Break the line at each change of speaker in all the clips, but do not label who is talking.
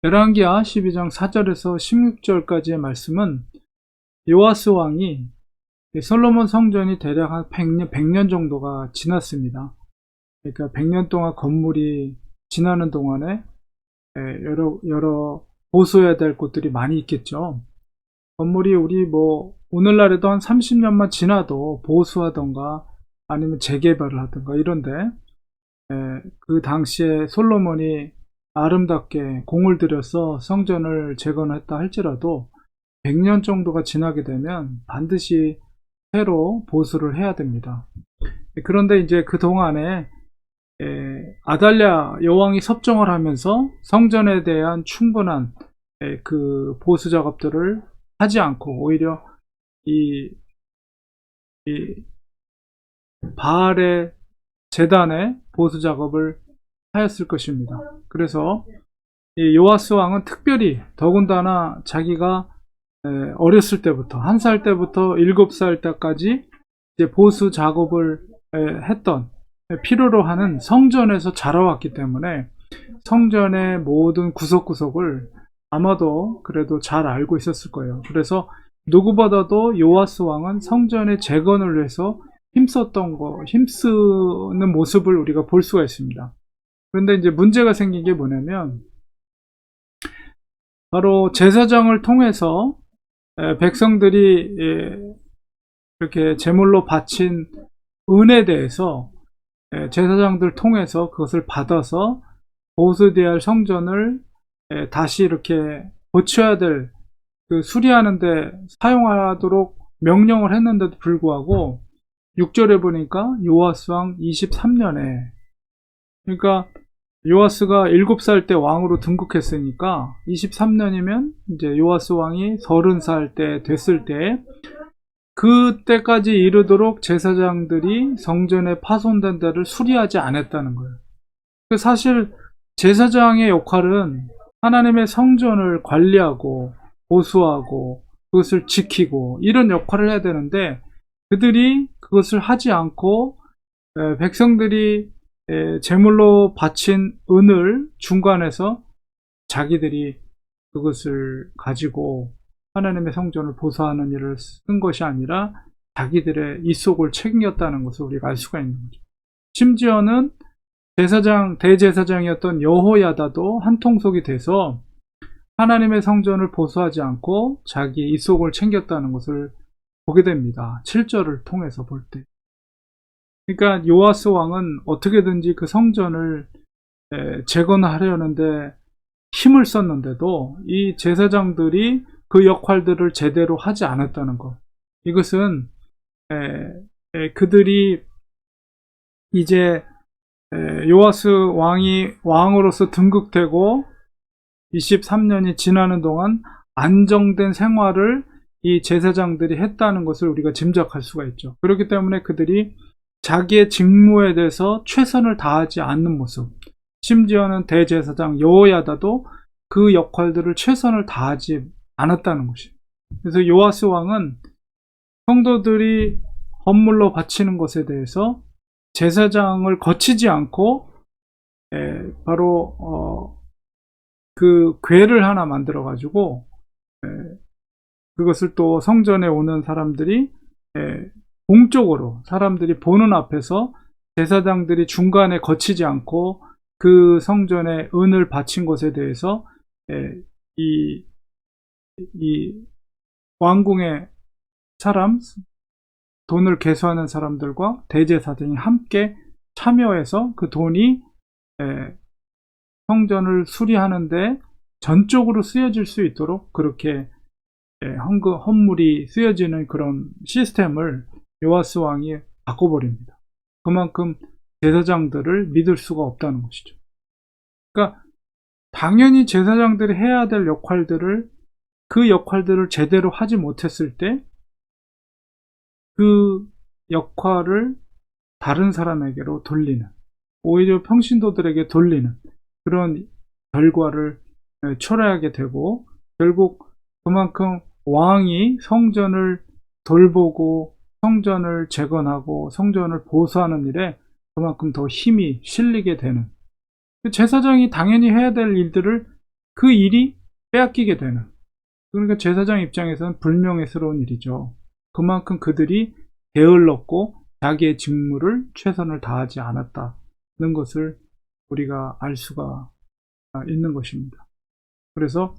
열왕기하 12장 4절에서 16절까지의 말씀은 요아스 왕이 솔로몬 성전이 대략 한 100년 정도가 지났습니다. 그러니까 100년 동안 건물이 지나는 동안에 여러 보수해야 될 곳들이 많이 있겠죠. 건물이 우리 오늘날에도 한 30년만 지나도 보수하던가 아니면 재개발을 하던가 이런데, 그 당시에 솔로몬이 아름답게 공을 들여서 성전을 재건했다 할지라도 100년 정도가 지나게 되면 반드시 새로 보수를 해야 됩니다. 그런데 이제 그 동안에 아달랴 여왕이 섭정을 하면서 성전에 대한 충분한 그 보수 작업들을 하지 않고 오히려 이 바알의 제단의 보수 작업을 하였을 것입니다. 그래서 이 요아스 왕은 특별히 더군다나 자기가 어렸을 때부터 1살 때부터 7살 때까지 이제 보수 작업을 했던 필요로 하는 성전에서 자라왔기 때문에 성전의 모든 구석구석을 아마도 그래도 잘 알고 있었을 거예요. 그래서 누구보다도 요아스 왕은 성전의 재건을 위해서 힘쓰는 모습을 우리가 볼 수가 있습니다. 그런데 이제 문제가 생긴 게 뭐냐면, 바로 제사장을 통해서 백성들이 이렇게 제물로 바친 은에 대해서 제사장들 통해서 그것을 받아서 보수되어야 할 성전을 다시 이렇게 고쳐야 될, 수리하는데 사용하도록 명령을 했는데도 불구하고 6절에 보니까 요아스 왕 23년에, 그러니까 요아스가 7살 때 왕으로 등극했으니까 23년이면 이제 요아스 왕이 30살 때 됐을 때, 그때까지 이르도록 제사장들이 성전에 파손된 데를 수리하지 않았다는 거예요. 사실 제사장의 역할은 하나님의 성전을 관리하고 보수하고 그것을 지키고 이런 역할을 해야 되는데, 그들이 그것을 하지 않고 백성들이 제물로 바친 은을 중간에서 자기들이 그것을 가지고 하나님의 성전을 보수하는 일을 쓴 것이 아니라 자기들의 입속을 챙겼다는 것을 우리가 알 수가 있는 거죠. 심지어는 대제사장이었던 여호야다도 한통속이 돼서 하나님의 성전을 보수하지 않고 자기 입속을 챙겼다는 것을 보게 됩니다. 7절을 통해서 볼 때. 그러니까 요아스 왕은 어떻게든지 그 성전을 재건하려는데 힘을 썼는데도 이 제사장들이 그 역할들을 제대로 하지 않았다는 것. 이것은 그들이 이제 요아스 왕이 왕으로서 등극되고 23년이 지나는 동안 안정된 생활을 이 제사장들이 했다는 것을 우리가 짐작할 수가 있죠. 그렇기 때문에 그들이 자기의 직무에 대해서 최선을 다하지 않는 모습, 심지어는 대제사장 여호야다도 그 역할들을 최선을 다하지 않았다는 것이에요. 그래서 요아스 왕은 성도들이 헌물로 바치는 것에 대해서 제사장을 거치지 않고 바로 그 궤를 하나 만들어 가지고 그것을 또 성전에 오는 사람들이 공적으로 사람들이 보는 앞에서 제사장들이 중간에 거치지 않고 그 성전에 은을 바친 것에 대해서 이 왕궁의 사람, 돈을 계수하는 사람들과 대제사장이 함께 참여해서 그 돈이 성전을 수리하는데 전적으로 쓰여질 수 있도록 그렇게 헌물이 쓰여지는 그런 시스템을 요아스 왕이 바꿔버립니다. 그만큼 제사장들을 믿을 수가 없다는 것이죠. 그러니까 당연히 제사장들이 해야 될 그 역할들을 제대로 하지 못했을 때 그 역할을 다른 사람에게로 돌리는, 오히려 평신도들에게 돌리는 그런 결과를 초래하게 되고, 결국 그만큼 왕이 성전을 돌보고 성전을 재건하고 성전을 보수하는 일에 그만큼 더 힘이 실리게 되는, 제사장이 당연히 해야 될 일들을 그 일이 빼앗기게 되는, 그러니까 제사장 입장에서는 불명예스러운 일이죠. 그만큼 그들이 게을렀고 자기의 직무를 최선을 다하지 않았다는 것을 우리가 알 수가 있는 것입니다. 그래서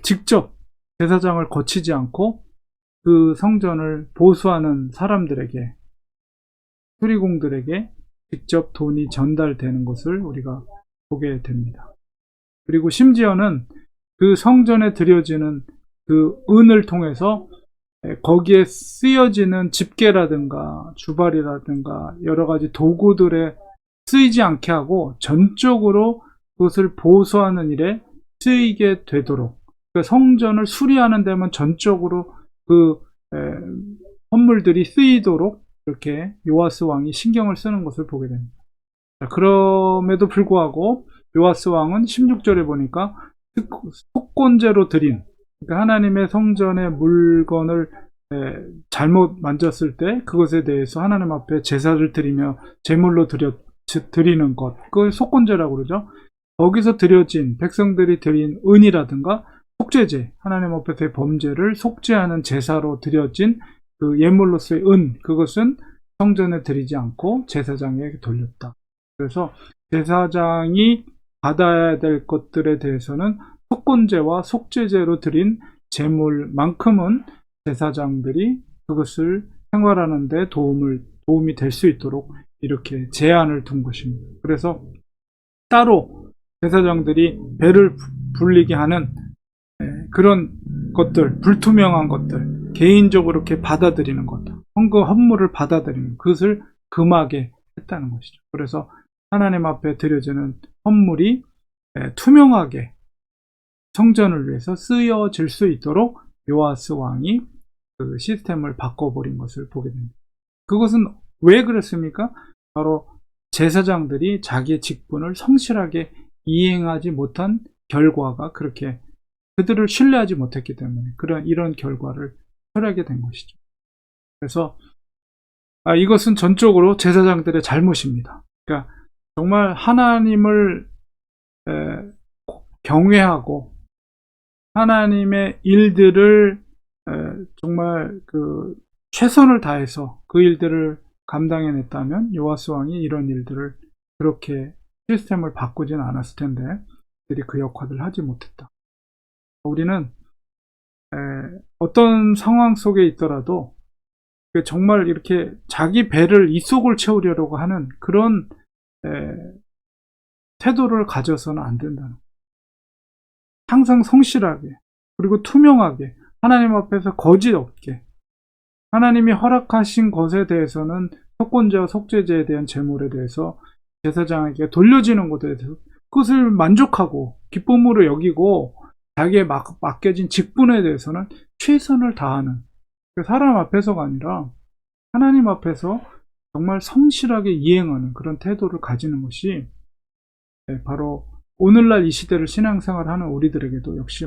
직접 제사장을 거치지 않고 그 성전을 보수하는 사람들에게, 수리공들에게 직접 돈이 전달되는 것을 우리가 보게 됩니다. 그리고 심지어는 그 성전에 드려지는 그 은을 통해서 거기에 쓰여지는 집게라든가 주발이라든가 여러 가지 도구들에 쓰이지 않게 하고 전적으로 그것을 보수하는 일에 쓰이게 되도록, 그러니까 성전을 수리하는 데만 전적으로 그 헌물들이 쓰이도록 이렇게 요아스 왕이 신경을 쓰는 것을 보게 됩니다. 그럼에도 불구하고 요아스 왕은 16절에 보니까 속건제로 드린, 그러니까 하나님의 성전의 물건을 잘못 만졌을 때 그것에 대해서 하나님 앞에 제사를 드리며 제물로 드리는 것, 그걸 속건제라고 그러죠. 거기서 드려진, 백성들이 드린 은이라든가 속죄제, 하나님 앞에서의 범죄를 속죄하는 제사로 드려진 그 예물로서의 은, 그것은 성전에 드리지 않고 제사장에게 돌렸다. 그래서 제사장이 받아야 될 것들에 대해서는 속건제와 속죄제로 드린 제물만큼은 제사장들이 그것을 생활하는 데 도움이 될 수 있도록 이렇게 제한을 둔 것입니다. 그래서 따로 제사장들이 배를 불리게 하는 그런 것들, 불투명한 것들, 개인적으로 이렇게 받아들이는 것, 헌물을 받아들이는 그것을 금하게 했다는 것이죠. 그래서 하나님 앞에 드려지는 헌물이 투명하게 성전을 위해서 쓰여질 수 있도록 요아스 왕이 그 시스템을 바꿔버린 것을 보게 됩니다. 그것은 왜 그랬습니까? 바로 제사장들이 자기의 직분을 성실하게 이행하지 못한 결과가, 그렇게 그들을 신뢰하지 못했기 때문에 이런 결과를 초래하게 된 것이죠. 그래서 이것은 전적으로 제사장들의 잘못입니다. 그러니까 정말 하나님을 경외하고 하나님의 일들을 정말 그 최선을 다해서 그 일들을 감당해냈다면 요아스 왕이 이런 일들을, 그렇게 시스템을 바꾸진 않았을 텐데 그들이 그 역할을 하지 못했다. 우리는 어떤 상황 속에 있더라도 정말 이렇게 자기 배를 이속을 채우려고 하는 그런 태도를 가져서는 안 된다는, 항상 성실하게 그리고 투명하게 하나님 앞에서 거짓 없게, 하나님이 허락하신 것에 대해서는 속건제와 속죄제에 대한 제물에 대해서 제사장에게 돌려지는 것에 대해서 그것을 만족하고 기쁨으로 여기고 자기의 맡겨진 직분에 대해서는 최선을 다하는, 사람 앞에서가 아니라 하나님 앞에서 정말 성실하게 이행하는 그런 태도를 가지는 것이 바로 오늘날 이 시대를 신앙생활하는 우리들에게도 역시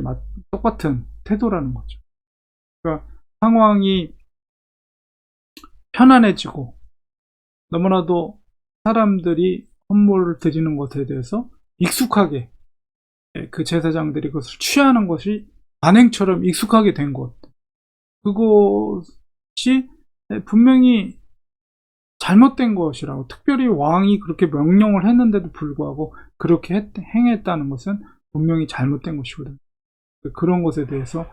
똑같은 태도라는 거죠. 그러니까 상황이 편안해지고 너무나도 사람들이 헌물을 드리는 것에 대해서 익숙하게 그 제사장들이 그것을 취하는 것이 관행처럼 익숙하게 된 것, 그것이 분명히 잘못된 것이라고, 특별히 왕이 그렇게 명령을 했는데도 불구하고 그렇게 행했다는 것은 분명히 잘못된 것이거든요. 그런 것에 대해서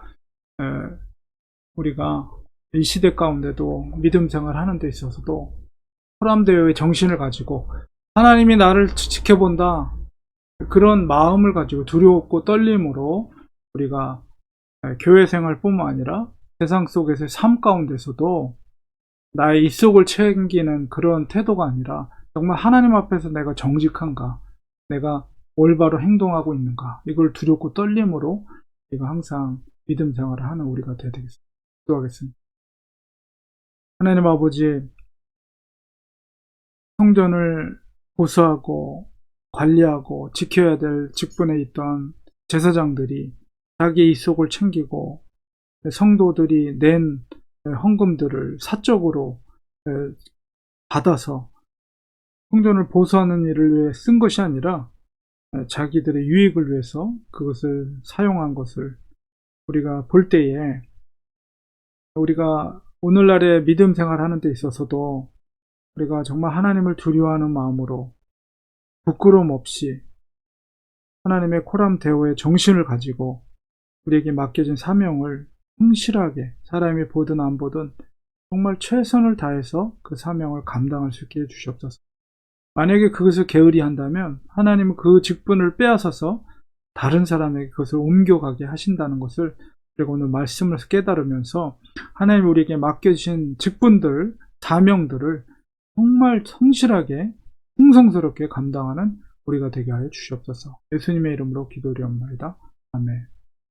우리가 이 시대 가운데도 믿음 생활 하는 데 있어서도 호람되어의 정신을 가지고 하나님이 나를 지켜본다, 그런 마음을 가지고 두렵고 떨림으로 우리가 교회 생활뿐만 아니라 세상 속에서의 삶 가운데서도 나의 입속을 챙기는 그런 태도가 아니라 정말 하나님 앞에서 내가 정직한가, 내가 올바로 행동하고 있는가, 이걸 두렵고 떨림으로 우리가 항상 믿음 생활을 하는 우리가 되어야 되겠습니다. 기도하겠습니다. 하나님 아버지, 성전을 보수하고 관리하고 지켜야 될 직분에 있던 제사장들이 자기의 입속을 챙기고 성도들이 낸 헌금들을 사적으로 받아서 성전을 보수하는 일을 위해 쓴 것이 아니라 자기들의 유익을 위해서 그것을 사용한 것을 우리가 볼 때에, 우리가 오늘날의 믿음 생활하는 데 있어서도 우리가 정말 하나님을 두려워하는 마음으로 부끄러움 없이 하나님의 코람 대오의 정신을 가지고 우리에게 맡겨진 사명을 성실하게, 사람이 보든 안 보든 정말 최선을 다해서 그 사명을 감당할 수 있게 해주시옵소서. 만약에 그것을 게으리 한다면 하나님은 그 직분을 빼앗아서 다른 사람에게 그것을 옮겨가게 하신다는 것을 우리가 오늘 말씀을 깨달으면서 하나님 우리에게 맡겨주신 직분들, 사명들을 정말 성실하게 충성스럽게 감당하는 우리가 되게 하여 주시옵소서. 예수님의 이름으로 기도드리옵나이다. 아멘.